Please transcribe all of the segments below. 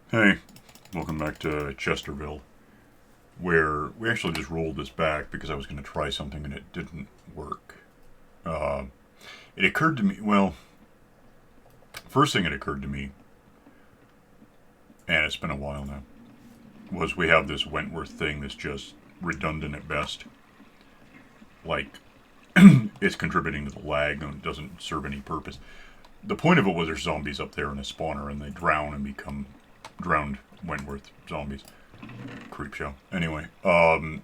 Hey, welcome back to Chesterville, where we actually just rolled this back because I was going to try something and it didn't work. Uh, it occurred to me, well, first thing that occurred to me, and it's been a while now, was we have this Wentworth thing that's just redundant at best. Like, it's contributing to the lag and it doesn't serve any purpose. The point of it was there's zombies up there in a spawner and they drown and become drowned Wentworth zombies. Creep show. Anyway,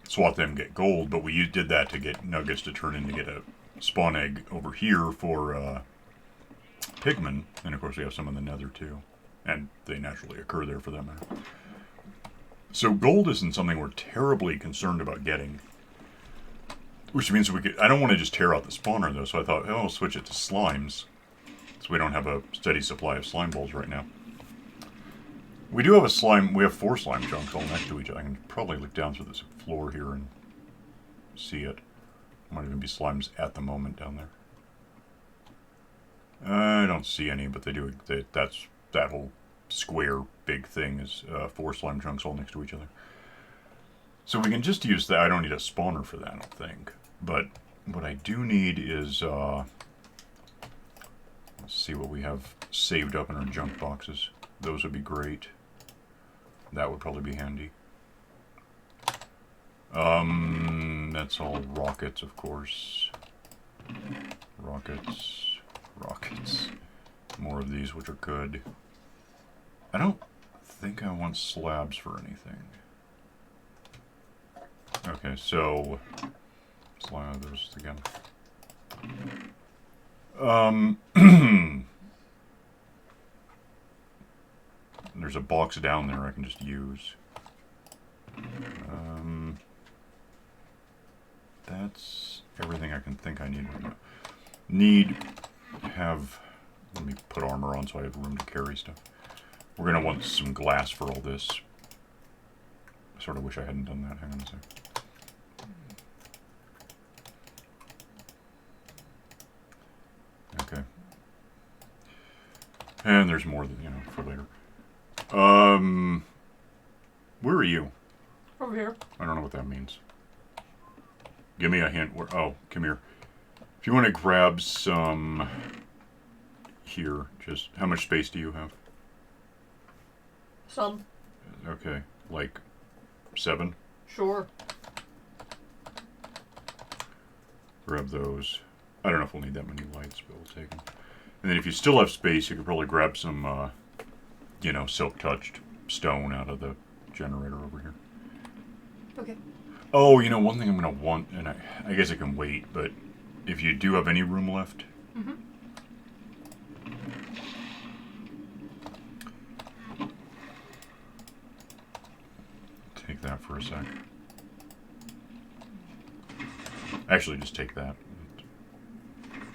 swat them, get gold, but we did that to get nuggets to turn in to get a spawn egg over here for pigmen, and of course we have some in the nether too, and they naturally occur there for that matter. So gold isn't something we're terribly concerned about getting, which means we could. I don't want to just tear out the spawner though, so I thought, oh, I'll switch it to slimes, so we don't have a steady supply of slime balls right now. We do have a slime. We have 4 slime chunks all next to each other. I can probably look down through this floor here and see it. Might even be slimes at the moment down there. I don't see any, but they do. That's that whole square big thing is 4 slime chunks all next to each other. So we can just use that. I don't need a spawner for that, I don't think. But what I do need is let's see what we have saved up in our junk boxes. Those would be great. That would probably be handy. That's all rockets, of course. Rockets. More of these, which are good. I don't think I want slabs for anything. Okay, so slab those again. There's a box down there I can just use. That's everything I can think I need right now. Let me put armor on so I have room to carry stuff. We're going to want some glass for all this. I sort of wish I hadn't done that. Hang on a sec. Okay. And there's more, for later. Where are you? Over here. I don't know what that means. Give me a hint. Oh, come here. If you want to grab some here, just how much space do you have? Some. Okay, like 7. Sure. Grab those. I don't know if we'll need that many lights, but we'll take them. And then if you still have space, you could probably grab some, silk-touched stone out of the generator over here. Okay. Oh, one thing I'm going to want, and I guess it can wait, but if you do have any room left... Mm-hmm. Take that for a sec. Actually, just take that.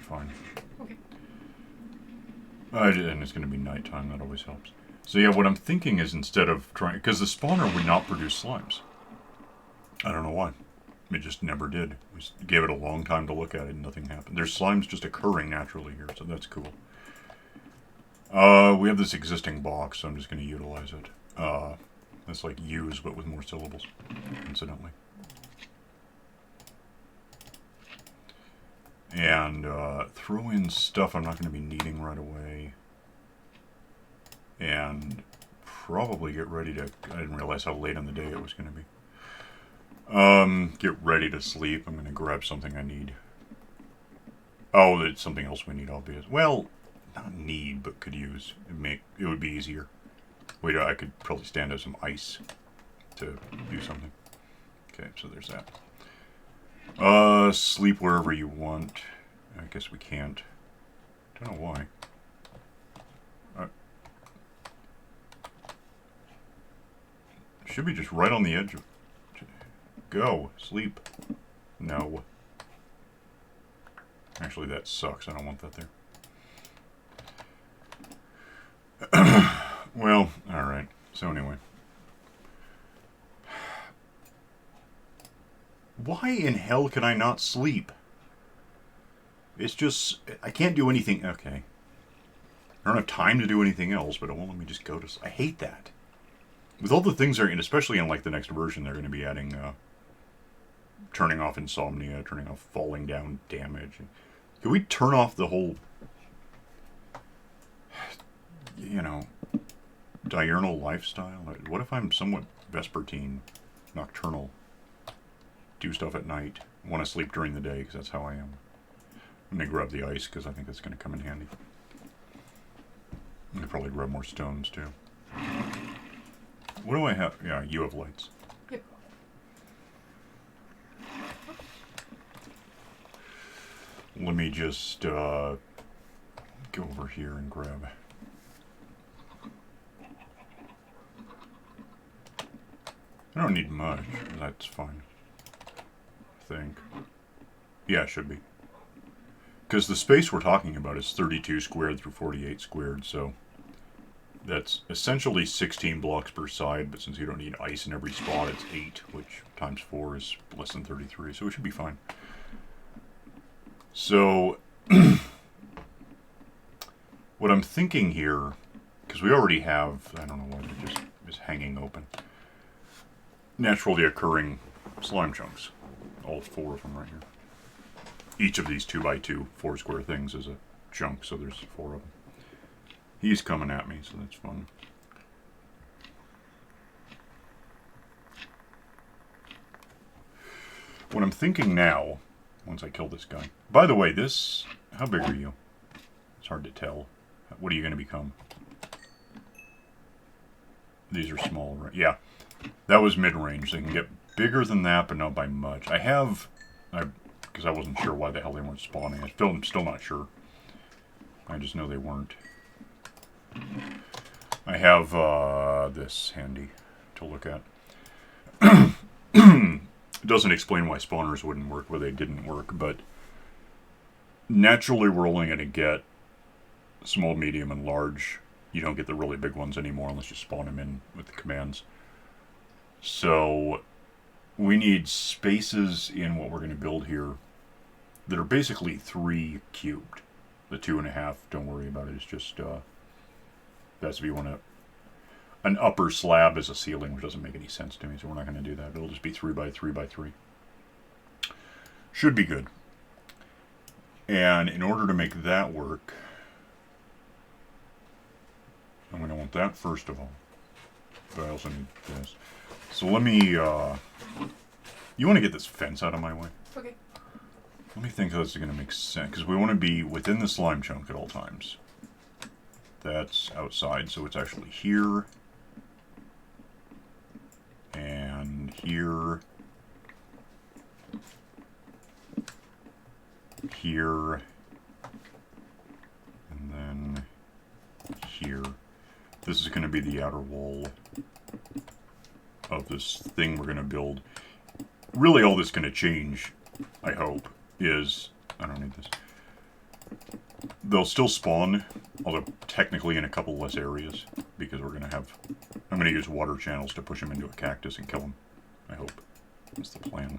Fine. Okay. And it's going to be nighttime, that always helps. So yeah, what I'm thinking is instead of trying... Because the spawner would not produce slimes. I don't know why. It just never did. We gave it a long time to look at it and nothing happened. There's slimes just occurring naturally here, so that's cool. We have this existing box, so I'm just going to utilize it. It's like use, but with more syllables, incidentally. And throw in stuff I'm not going to be needing right away. And probably get ready to... I didn't realize how late in the day it was going to be. Get ready to sleep. I'm going to grab something I need. Oh, it's something else we need, obvious. Well, not need, but could use. It would be easier. Wait, I could probably stand out some ice to do something. Okay, so there's that. Sleep wherever you want. I guess we can't. Don't know why. Should be just right on the edge of... Go. Sleep. No. Actually, that sucks. I don't want that there. Well, alright. So anyway. Why in hell can I not sleep? It's just... I can't do anything... Okay. I don't have time to do anything else, but it won't let me just go to... I hate that. with all the things they're, and especially in like the next version, they're going to be adding turning off insomnia, turning off falling down damage. Can we turn off the whole, you know, diurnal lifestyle? What if I'm somewhat vespertine, nocturnal, do stuff at night, want to sleep during the day because that's how I am? I'm going to grab the ice because I think that's going to come in handy. I'm going to probably grab more stones too. What do I have? Yeah, you have lights. Yep. Let me just go over here and grab. I don't need much. That's fine. I think. Yeah, it should be. Because the space we're talking about is 32 squared through 48 squared, so that's essentially 16 blocks per side, but since you don't need ice in every spot, it's 8, which times 4 is less than 33, so it should be fine. So, what I'm thinking here, because we already have, I don't know why it just is hanging open, naturally occurring slime chunks. All 4 of them right here. Each of these 2x2 4 square things is a chunk, so there's 4 of them. He's coming at me, so that's fun. What I'm thinking now, once I kill this guy. By the way, this, how big are you? It's hard to tell. What are you going to become? These are small, right? Yeah, that was mid-range. They can get bigger than that, but not by much. Because I wasn't sure why the hell they weren't spawning. I'm still not sure. I just know they weren't. I have this handy to look at. It doesn't explain why spawners wouldn't work where they didn't work, but naturally we're only going to get small, medium, and large. You don't get the really big ones anymore unless you spawn them in with the commands. So we need spaces in what we're going to build here that are basically 3 cubed. The 2.5, don't worry about it. It's just that's if you want to. An upper slab is a ceiling, which doesn't make any sense to me, so we're not going to do that. It'll just be 3 by 3 by 3. Should be good. And in order to make that work, I'm going to want that first of all. But I also need this. So let me, you want to get this fence out of my way? Okay. Let me think how this is going to make sense, because we want to be within the slime chunk at all times. That's outside, so it's actually here. And here. Here. And then here. This is going to be the outer wall of this thing we're going to build. Really all that's going to change, I hope, is... I don't need this. They'll still spawn, although technically in a couple less areas, because we're going to have... I'm going to use water channels to push them into a cactus and kill them. I hope. That's the plan.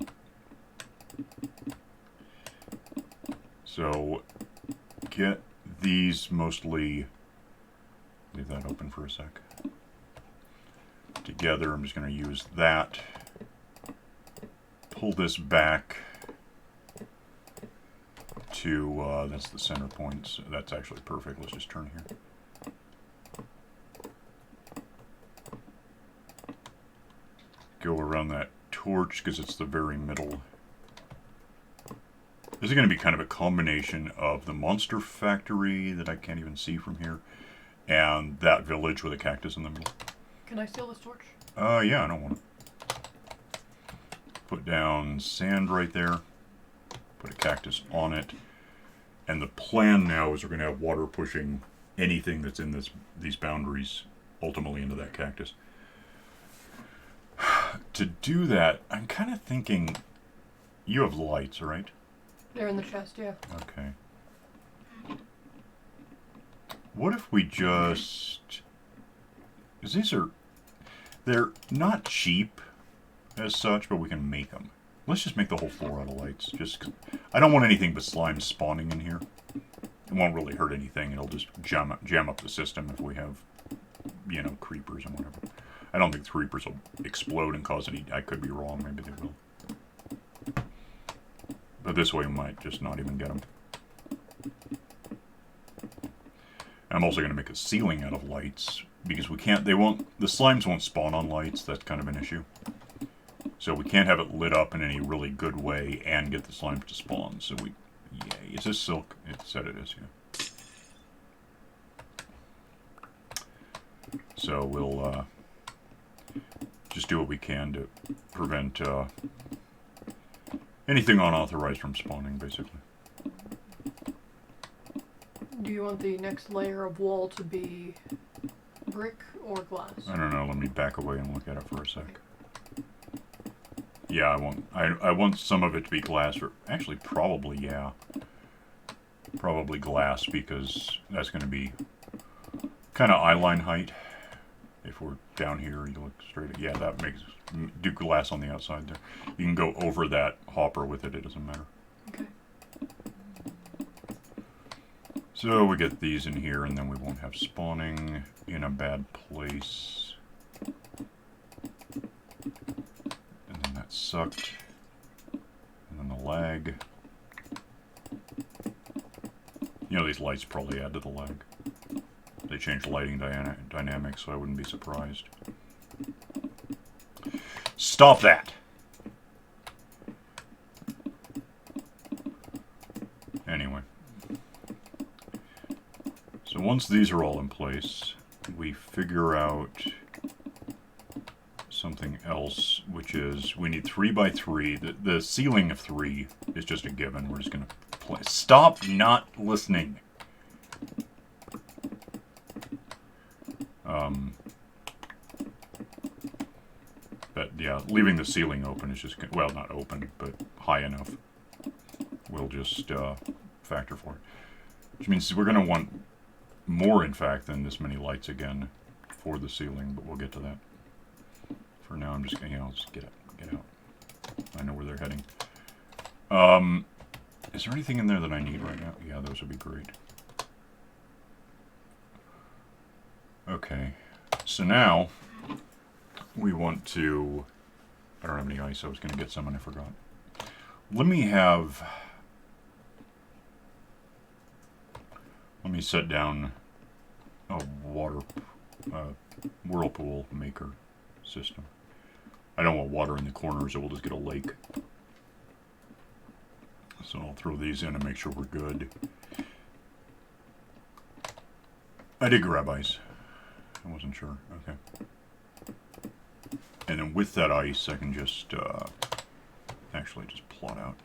So, get these mostly... Leave that open for a sec. Together, I'm just going to use that. Pull this back to, that's the center point. So that's actually perfect. Let's just turn here. Go around that torch because it's the very middle. This is going to be kind of a combination of the monster factory that I can't even see from here and that village with a cactus in the middle. Can I steal this torch? Yeah, I don't want it. Put down sand right there. Put a cactus on it. And the plan now is we're going to have water pushing anything that's in these boundaries ultimately into that cactus. To do that, I'm kind of thinking... You have lights, right? They're in the chest, yeah. Okay. What if we just... Because these are... They're not cheap as such, but we can make them. Let's just make the whole floor out of lights. Just, I don't want anything but slime spawning in here. It won't really hurt anything. It'll just jam up the system if we have, you know, creepers and whatever. I don't think the creepers will explode and cause any... I could be wrong, maybe they will. But this way we might just not even get them. I'm also going to make a ceiling out of lights, because we can't... The slimes won't spawn on lights, that's kind of an issue. So we can't have it lit up in any really good way and get the slimes to spawn, so we... Yay. Is this silk? It said it is, yeah. So we'll just do what we can to prevent anything unauthorized from spawning, basically. Do you want the next layer of wall to be brick or glass? I don't know. Let me back away and look at it for a sec. Yeah, I want some of it to be glass, or actually probably, yeah. Probably glass, because that's going to be kind of eyeline height. If we're down here, you look straight at... Yeah, that makes... Do glass on the outside there. You can go over that hopper with it, it doesn't matter. Okay. So we get these in here, and then we won't have spawning in a bad place. And then that sucked. And then the lag. You know, these lights probably add to the lag. They changed lighting dynamics, so I wouldn't be surprised. Stop that! Anyway. So once these are all in place, we figure out something else, which is we need 3 by 3. The ceiling of 3 is just a given. We're just going to play. Stop not listening! But yeah, leaving the ceiling open is just, well, not open, but high enough. We'll just factor for it. Which means we're going to want more, in fact, than this many lights again for the ceiling, but we'll get to that. For now, I'm just going to, I'll just get out. I know where they're heading. Is there anything in there that I need right now? Yeah, those would be great. Okay, so now we want to... I don't have any ice. I was going to get some and I forgot. Let me set down a water whirlpool maker system. I don't want water in the corners, so we'll just get a lake. So I'll throw these in and make sure we're good. I did grab ice. I wasn't sure. Okay. And then with that ice, I can just actually just plot out.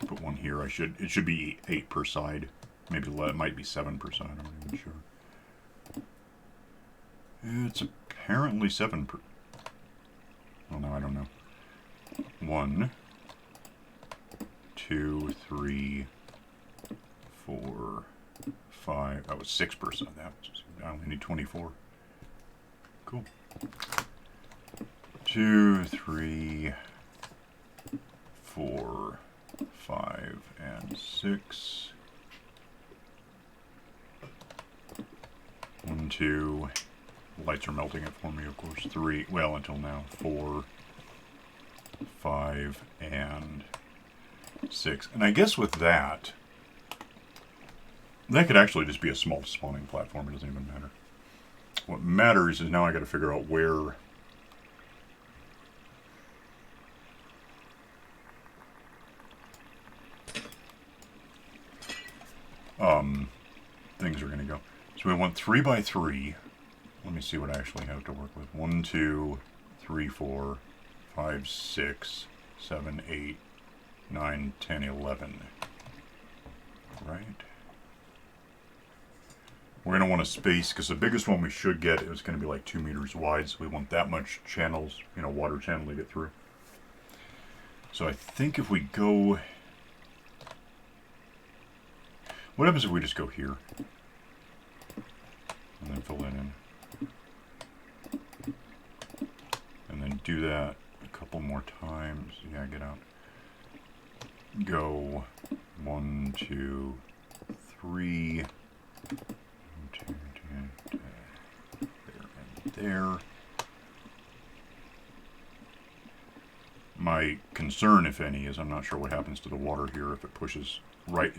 Put one here. It should be 8 per side. Maybe it might be 7 per side. I'm not even sure. It's apparently 7 per... Well, no, I don't know. 1, 2, 3, 4, 5. That was 6 per side. I only need 24. Cool. 2, 3, 4, 5, and 6. 1, 2. Lights are melting it for me, of course. 3. Well, until now. 4, 5, and 6. And I guess with that could actually just be a small spawning platform. It doesn't even matter. What matters is now I got to figure out where things are going to go. So we want 3 by 3. Let me see what I actually have to work with. 1, 2, 3, 4, 5, 6, 7, 8, 9, 10, 11. Right? We're going to want a space, because the biggest one we should get is going to be like 2 meters wide, so we want that much channels, water channel to get through. So I think if we go... What happens if we just go here? And then fill that in. And then do that a couple more times. Yeah, get out. Go 1, 2, 3. 1, 2, 2, 2, there and there. My concern, if any, is I'm not sure what happens to the water here if it pushes right.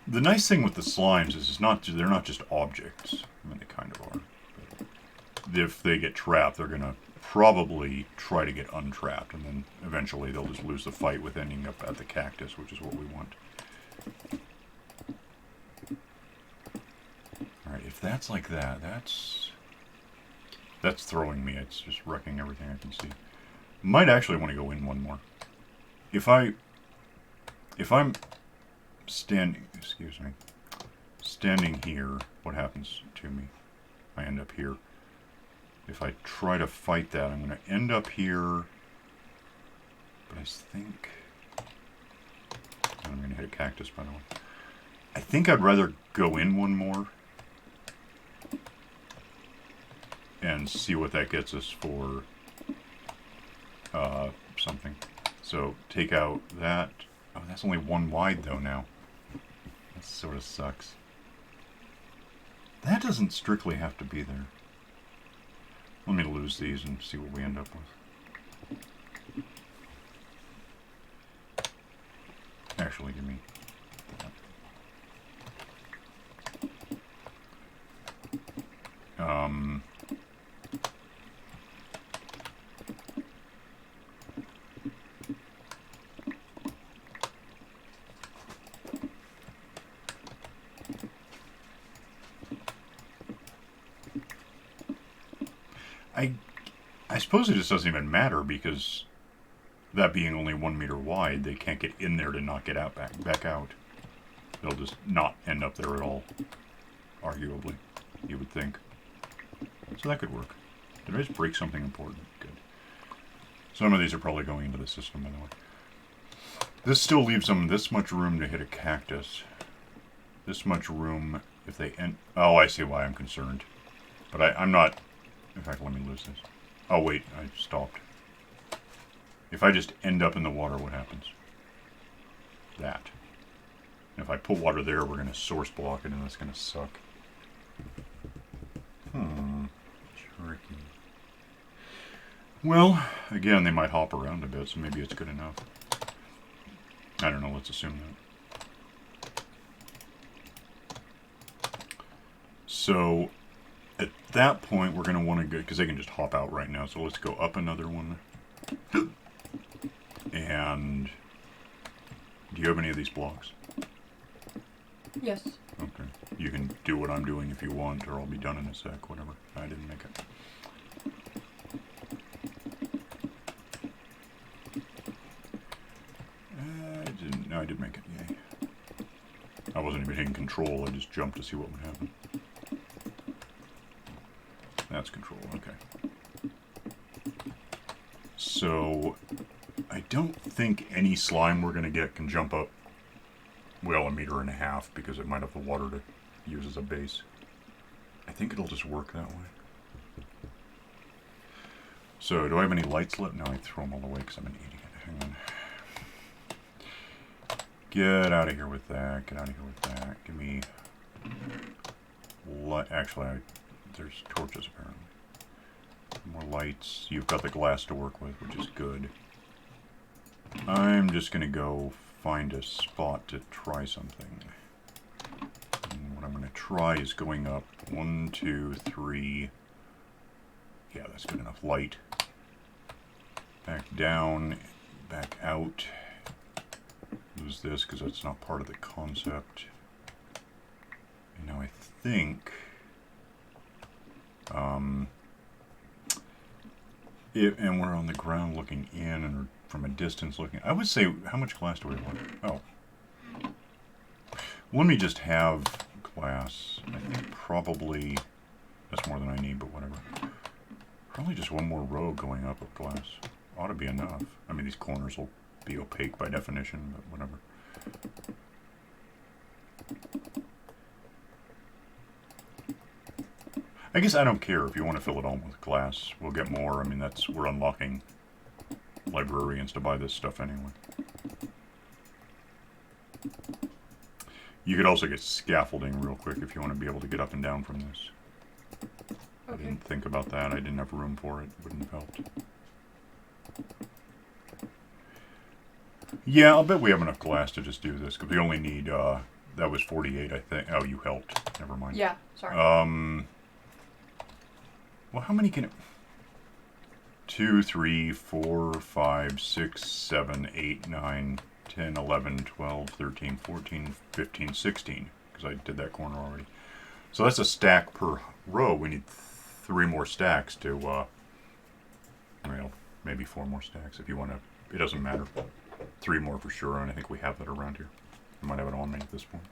The nice thing with the slimes is they're not just objects. I mean, they kind of are. But if they get trapped, they're going to probably try to get untrapped, and then eventually they'll just lose the fight with ending up at the cactus, which is what we want. Alright, if that's like that, that's throwing me. It's just wrecking everything I can see. Might actually want to go in one more. If I'm standing here, what happens to me? I end up here. If I try to fight that, I'm going to end up here. But I think I'm going to hit a cactus, by the way. I think I'd rather go in one more and see what that gets us for something. So take out that. Oh, that's only one wide though now. That sort of sucks. That doesn't strictly have to be there. Let me lose these and see what we end up with. Actually, give me that. I suppose it just doesn't even matter because that being only 1 meter wide, they can't get in there to not get out back out. They'll just not end up there at all, arguably, you would think. So that could work. Did I just break something important? Good. Some of these are probably going into the system, by the way. This still leaves them this much room to hit a cactus. This much room if they end... Oh, I see why I'm concerned. But I'm not... In fact, let me lose this. Oh, wait, I stopped. If I just end up in the water, what happens? That. And if I put water there, we're going to source block it, and that's going to suck. Tricky. Well, again, they might hop around a bit, so maybe it's good enough. I don't know, let's assume that. So, at that point, we're going to want to go, because they can just hop out right now, so let's go up another one. And do you have any of these blocks? Yes. Okay. You can do what I'm doing if you want, or I'll be done in a sec, whatever. I didn't make it. I did make it, yay. I wasn't even hitting control, I just jumped to see what would happen. That's control, okay. So, I don't think any slime we're going to get can jump up, well, 1.5 meters because it might have the water to use as a base. I think it'll just work that way. So, do I have any lights lit? No, I throw them all away because I'm an idiot. Hang on. Get out of here with that. Get out of here with that. Give me... Actually, there's torches apparently. More lights. You've got the glass to work with, which is good. I'm just going to go find a spot to try something. And what I'm going to try is going up 1, 2, 3. Yeah, that's good enough. Light. Back down. Back out. Lose this because that's not part of the concept. And now I think... and we're on the ground looking in and from a distance looking... I would say, how much glass do we want? Oh. Let me just have glass. I think probably... That's more than I need, but whatever. Probably just one more row going up of glass. Ought to be enough. I mean, these corners will be opaque by definition, but whatever. I guess I don't care if you want to fill it all with glass. We'll get more. I mean, we're unlocking librarians to buy this stuff anyway. You could also get scaffolding real quick if you want to be able to get up and down from this. Okay. I didn't think about that. I didn't have room for it. Wouldn't have helped. Yeah, I'll bet we have enough glass to just do this, because we only need, that was 48, I think. Oh, you helped. Never mind. Yeah, sorry. Well, how many can it... 2, 3, 4, 5, 6, 7, 8, 9, 10, 11, 12, 13, 14, 15, 16. Because I did that corner already. So that's a stack per row. We need 3 more stacks to, well, maybe 4 more stacks if you want to. It doesn't matter. 3 more for sure, and I think we have that around here. We might have it on me at this point.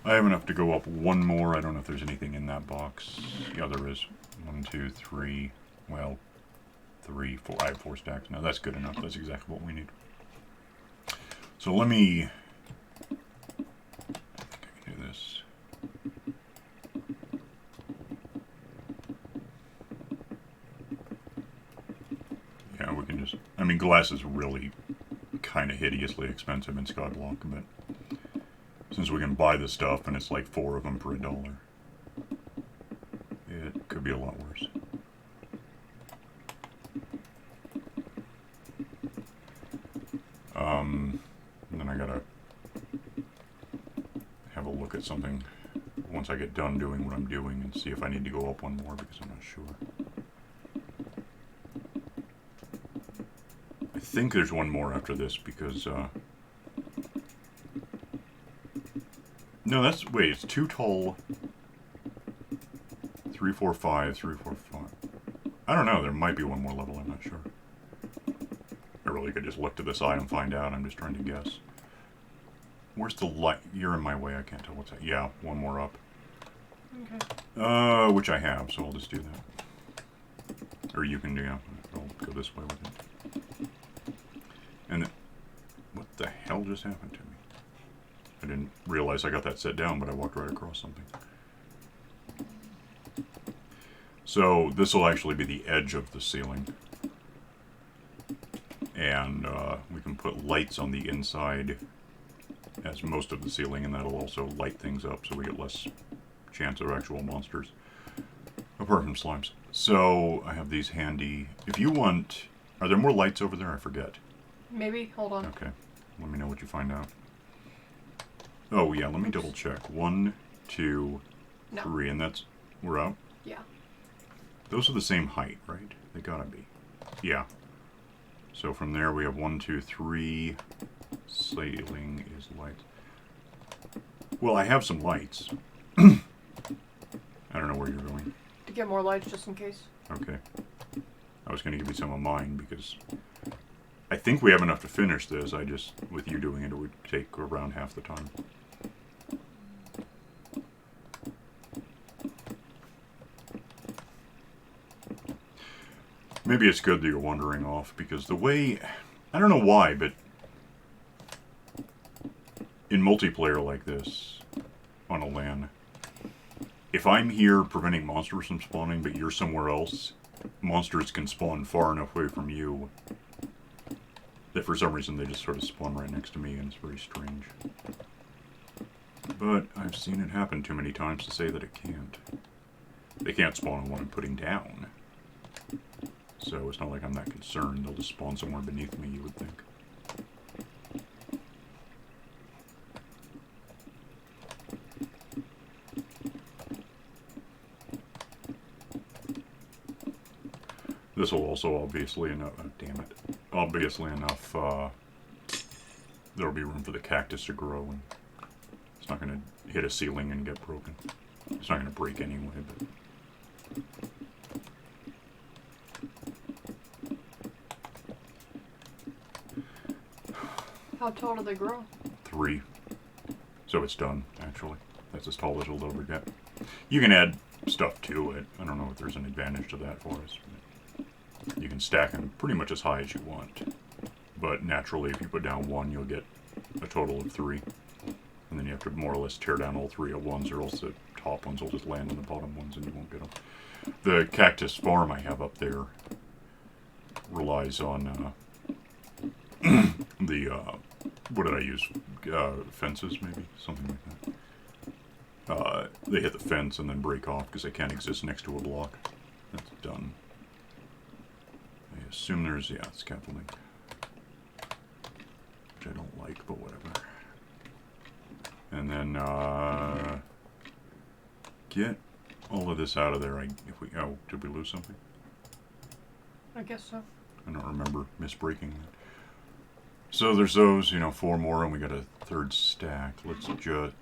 I have enough to go up 1 more. I don't know if there's anything in that box. Yeah, there is. 1, 2, 3. Well, 3, 4. I have 4 stacks now. That's good enough. That's exactly what we need. So let me... I think I can do this. Yeah, we can just... I mean, glass is really kind of hideously expensive in Skyblock, but since we can buy the stuff and it's like 4 of them for $1, it could be a lot worse. And then I gotta have a look at something once I get done doing what I'm doing and see if I need to go up 1 more, because I'm not sure. I think there's 1 more after this, because no, that's... Wait, it's 2 tall. 3, 4, 5, 3, 4, 5. I don't know, there might be 1 more level, I'm not sure. I really could just look to the side and find out, I'm just trying to guess. Where's the light? You're in my way, I can't tell what's that. Yeah, 1 more up. Okay. Which I have, so I'll just do that. Or you can, yeah, I'll go this way with it. And what the hell just happened to me? I didn't realize I got that set down, but I walked right across something. So this will actually be the edge of the ceiling. And we can put lights on the inside as most of the ceiling, and that'll also light things up so we get less chance of actual monsters. Apart from slimes. So I have these handy. If you want... Are there more lights over there? I forget. Maybe. Hold on. Okay. Let me know what you find out. Oh, yeah, let me double check. 1, 2, 3, and that's... We're out? Yeah. Those are the same height, right? They gotta be. Yeah. So from there we have 1, 2, 3. Ceiling is lights. Well, I have some lights. I don't know where you're going. To get more lights just in case. Okay. I was gonna give you some of mine because... I think we have enough to finish this. I just... With you doing it, it would take around half the time. Maybe it's good that you're wandering off, because the way... I don't know why, but... In multiplayer like this, on a LAN, if I'm here preventing monsters from spawning, but you're somewhere else, monsters can spawn far enough away from you that for some reason they just sort of spawn right next to me, and it's very strange. But I've seen it happen too many times to say that it can't. They can't spawn on what I'm putting down. So it's not like I'm that concerned. They'll just spawn somewhere beneath me, you would think. This will also obviously enough... damn it. Obviously enough, there'll be room for the cactus to grow, and it's not going to hit a ceiling and get broken. It's not going to break anyway, but... How tall do they grow? 3. So it's done, actually. That's as tall as it'll ever get. You can add stuff to it. I don't know if there's an advantage to that for us. You can stack them pretty much as high as you want. But naturally, if you put down 1, you'll get a total of 3. And then you have to more or less tear down all 3 at once, or else the top ones will just land on the bottom ones and you won't get them. The cactus farm I have up there relies on the... what did I use? Fences, maybe? Something like that. They hit the fence and then break off because they can't exist next to a block. That's done. assume there's, yeah, scaffolding. Which I don't like, but whatever. And then, get all of this out of there. Oh, did we lose something? I guess so. I don't remember misbreaking that. So there's those, 4 more, and we got a 3rd stack. Let's just...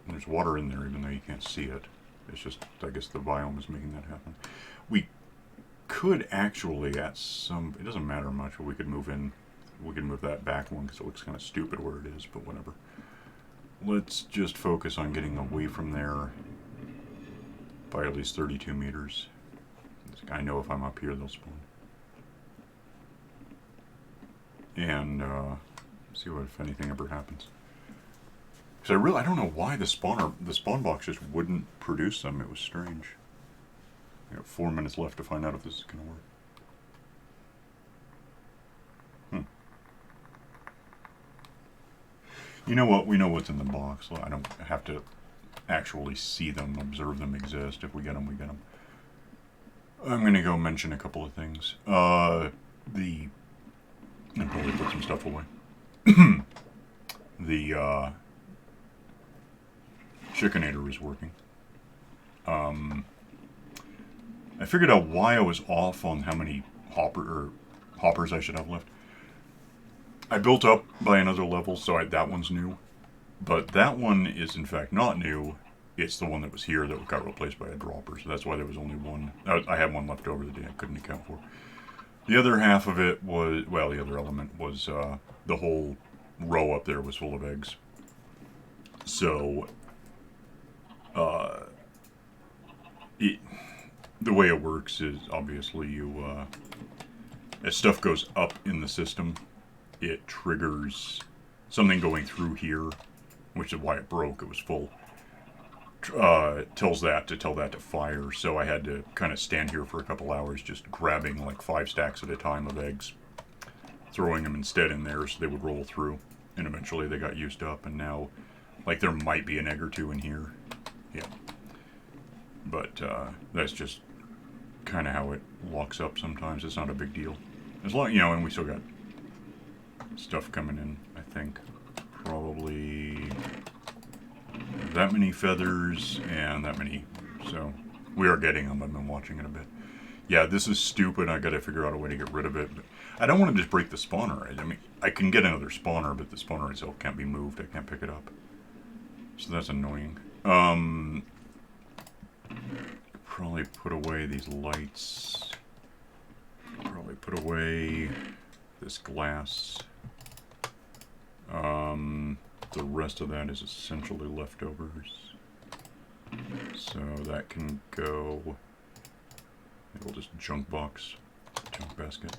There's water in there, even though you can't see it. It's just, I guess the biome is making that happen. We could actually, at some... It doesn't matter much, but we could move in... We could move that back one, because it looks kind of stupid where it is, but whatever. Let's just focus on getting away from there by at least 32 meters. I know if I'm up here, they'll spawn. And see what, if anything, ever happens. Because I don't know why the spawn box just wouldn't produce them. It was strange. I got 4 minutes left to find out if this is going to work. You know what? We know what's in the box. I don't have to actually see them, observe them exist. If we get them, we get them. I'm going to go mention a couple of things. And probably put some stuff away. The Chickinator is working. I figured out why I was off on how many hoppers I should have left. I built up by another level, so that one's new. But that one is in fact not new. It's the one that was here that got replaced by a dropper, so that's why there was only one. I had one left over that I couldn't account for. The other half of it was, well, the other element was the whole row up there was full of eggs. So, the way it works is obviously you, as stuff goes up in the system, it triggers something going through here, which is why it broke. It was full. Tells that to tell that to fire. So I had to kind of stand here for a couple hours, just grabbing like 5 stacks at a time of eggs, throwing them instead in there so they would roll through, and eventually they got used up. And now, like, there might be an egg or 2 in here, yeah. But that's just kind of how it locks up sometimes. It's not a big deal, as long, and we still got stuff coming in. I think probably that many feathers and that many, so we are getting them. I've been watching it a bit. Yeah, this is stupid. I gotta figure out a way to get rid of it, but I don't want to just break the spawner. I mean, I can get another spawner, but the spawner itself can't be moved. I can't pick it up, so that's annoying. Probably put away these lights. Probably put away this glass. The rest of that is essentially leftovers. So that can go. We'll just junk basket.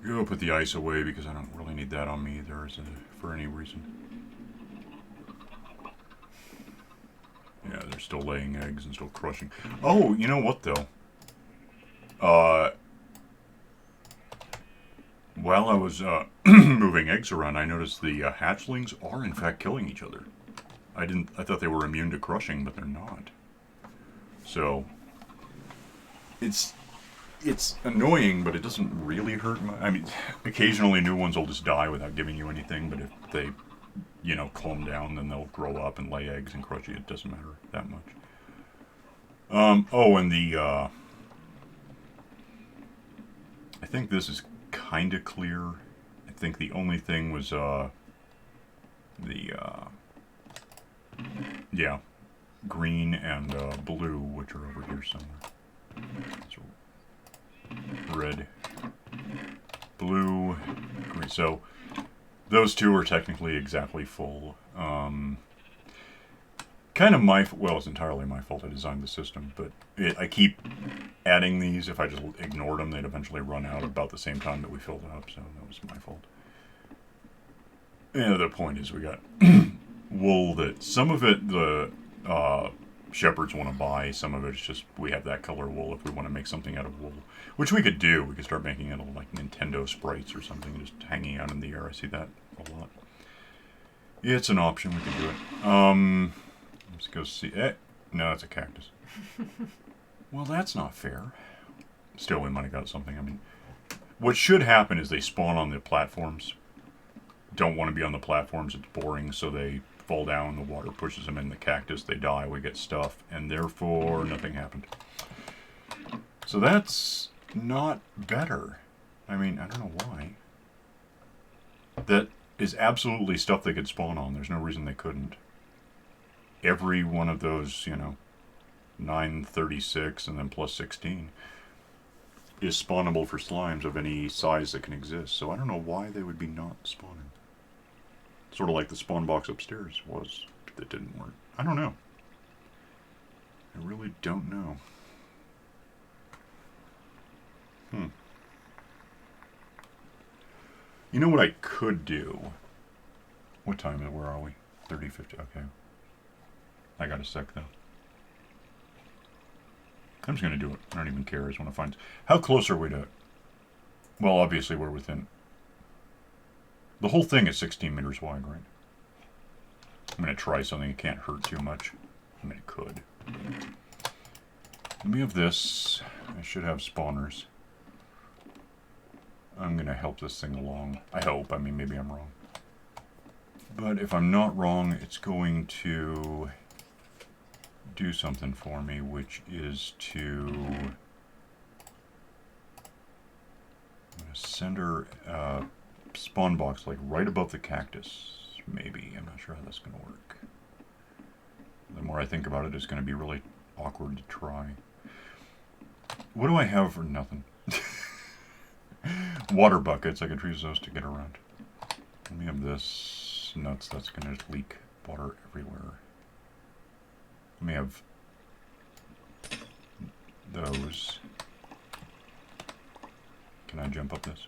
Go put the ice away because I don't really need that on me either for any reason. Yeah, they're still laying eggs and still crushing. Oh, you know what though? While I was moving eggs around, I noticed the hatchlings are in fact killing each other. I thought they were immune to crushing, but they're not. So it's annoying, but it doesn't really hurt. I mean, occasionally new ones will just die without giving you anything, but if they, calm down, then they'll grow up and lay eggs and crush you. It doesn't matter that much. Oh, and I think this is kind of clear. I think the only thing was green and blue, which are over here somewhere. So red, blue, green. So those two are technically exactly full. Kind of it's entirely my fault. I designed the system, but I keep adding these. If I just ignored them, they'd eventually run out about the same time that we filled up, so that was my fault. And the point is, we got wool that some of it the shepherds want to buy, some of it's just we have that color wool if we want to make something out of wool, which we could do. We could start making it like Nintendo sprites or something, just hanging out in the air. I see that a lot. It's an option. We can do it. Let's go see. No, it's a cactus. Well, that's not fair. still we might have got something. I mean, what should happen is they spawn on the platforms. Don't want to be on the platforms. It's boring, so they fall down. The water pushes them in the cactus. They die. We get stuff, and therefore nothing happened. So that's not better. I mean, I don't know why. That is absolutely stuff they could spawn on. There's no reason they couldn't. Every one of those, 936 and then plus 16 is spawnable for slimes of any size that can exist. So I don't know why they would be not spawning. Sort of like the spawn box upstairs was that didn't work. I don't know. I really don't know. You know what I could do? What time is it? Where are we? 30:50. Okay. I got a sec though. I'm just going to do it. I don't even care. I just want to find... How close are we to it? Well, obviously we're within... The whole thing is 16 meters wide, right? I'm going to try something. It can't hurt too much. I mean, it could. Let me have this. I should have spawners. I'm going to help this thing along. I hope. I mean, maybe I'm wrong. But if I'm not wrong, it's going to do something for me, which is to... I'm going to send her a spawn box like right above the cactus. Maybe. I'm not sure how that's going to work. The more I think about it, it's going to be really awkward to try. What do I have for nothing? Water buckets. I could use those to get around. Let me have this. Nuts. That's going to leak water everywhere. Let me have those. Can I jump up this?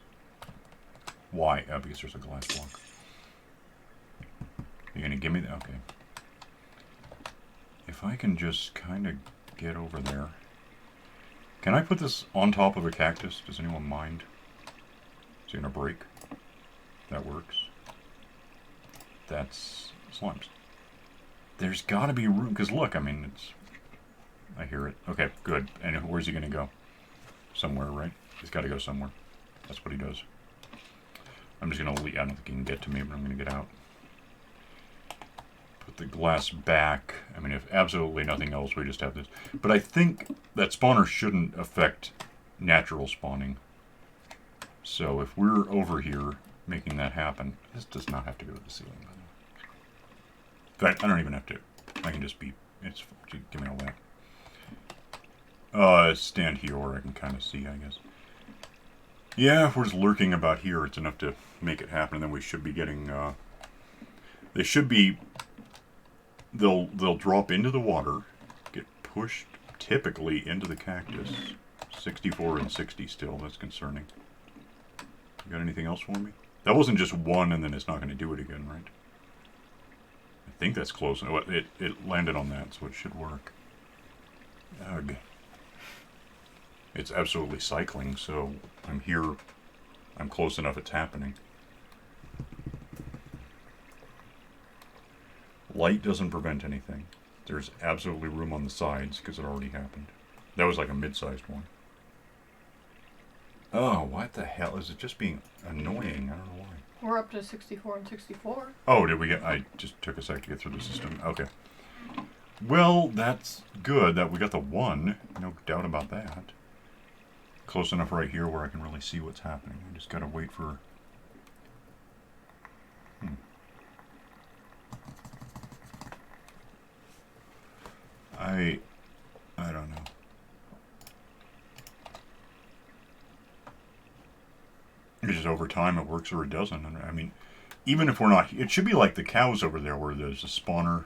Why? Oh, because there's a glass block. You're going to give me that? Okay. If I can just kind of get over there. Can I put this on top of a cactus? Does anyone mind? Is it going to break? That works. That's slimes. There's got to be room, because look, I mean, it's... I hear it. Okay, good. And where's he going to go? Somewhere, right? He's got to go somewhere. That's what he does. I'm just going to leave. I don't think he can get to me, but I'm going to get out. Put the glass back. I mean, if absolutely nothing else, we just have this. But I think that spawner shouldn't affect natural spawning. So if we're over here making that happen, this does not have to go to the ceiling, by the way. In fact, I don't even have to. I can just be... It's... Give me all that. Stand here where I can kind of see, I guess. Yeah, if we're just lurking about here, it's enough to make it happen, and then we should be getting... they should be... They'll drop into the water, get pushed typically into the cactus. 64 and 60 still, that's concerning. You got anything else for me? That wasn't just one and then it's not going to do it again, right? I think that's close. It landed on that, so it should work. Ugh. It's absolutely cycling, so I'm here. I'm close enough it's happening. Light doesn't prevent anything. There's absolutely room on the sides because it already happened. That was like a mid-sized one. Oh, what the hell? Is it just being annoying? I don't know why. We're up to 64 and 64. Oh, did we get... I just took a sec to get through the system. Okay. Well, that's good that we got the one. No doubt about that. Close enough right here where I can really see what's happening. I just gotta wait for... I don't know. It's just over time it works or it doesn't. And I mean, even if we're not... It should be like the cows over there where there's a spawner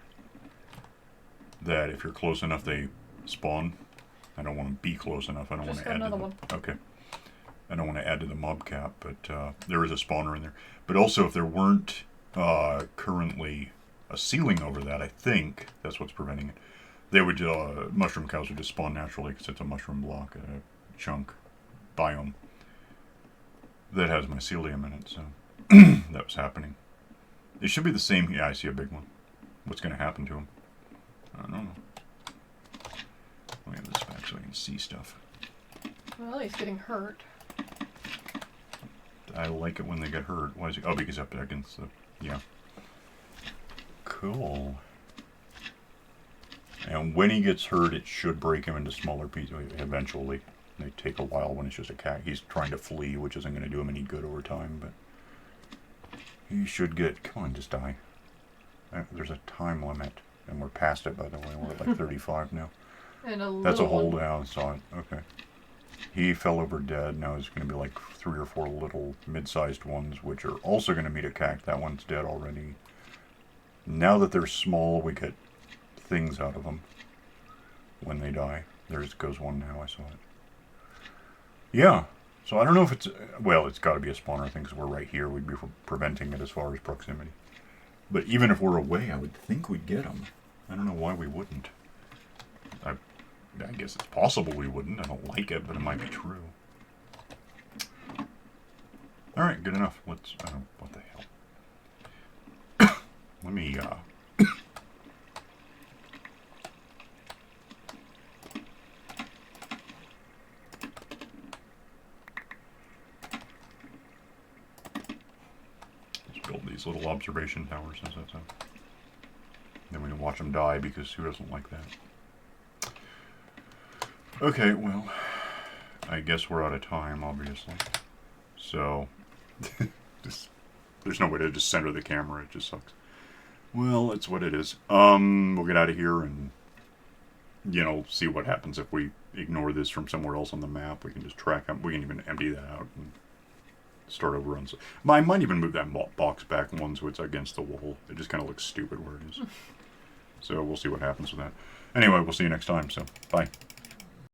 that if you're close enough they spawn. I don't want to be close enough. I don't want to add to the... one. Okay. I don't want to add to the mob cap, but there is a spawner in there. But also if there weren't currently a ceiling over that, I think that's what's preventing it. They would, mushroom cows would just spawn naturally because it's a mushroom block, a chunk biome that has mycelium in it, so that was happening. It should be the same. Yeah, I see a big one. What's going to happen to him? I don't know. Let me have this back so I can see stuff. Well, he's getting hurt. I like it when they get hurt. Why is he? Oh, because up against the... Yeah. Cool. And when he gets hurt, it should break him into smaller pieces eventually. They take a while when it's just a cat. He's trying to flee, which isn't going to do him any good over time, but... He should get... Come on, just die. There's a time limit. And we're past it, by the way. We're at like 35 now. And a That's a little hold one. down. I saw it. Okay. He fell over dead. Now there's going to be like 3 or 4 little mid-sized ones, which are also going to meet a cack. That one's dead already. Now that they're small, we get things out of them when they die. There goes one now. I saw it. Yeah. So I don't know if it's... Well, it's got to be a spawner thing because we're right here. We'd be preventing it as far as proximity. But even if we're away, I would think we'd get them. I don't know why we wouldn't. I guess it's possible we wouldn't. I don't like it, but it might be true. Alright, good enough. Let's... what the hell? Let me, let's build these little observation towers, as that's up. Then we can watch them die, because who doesn't like that? Okay, well, I guess we're out of time, obviously. So, there's no way to just center the camera, it just sucks. Well, it's what it is. We'll get out of here and, see what happens if we ignore this from somewhere else on the map. We can just track them. We can even empty that out and start over on... I might even move that box back one so it's against the wall. It just kind of looks stupid where it is. So we'll see what happens with that. Anyway, we'll see you next time, so bye.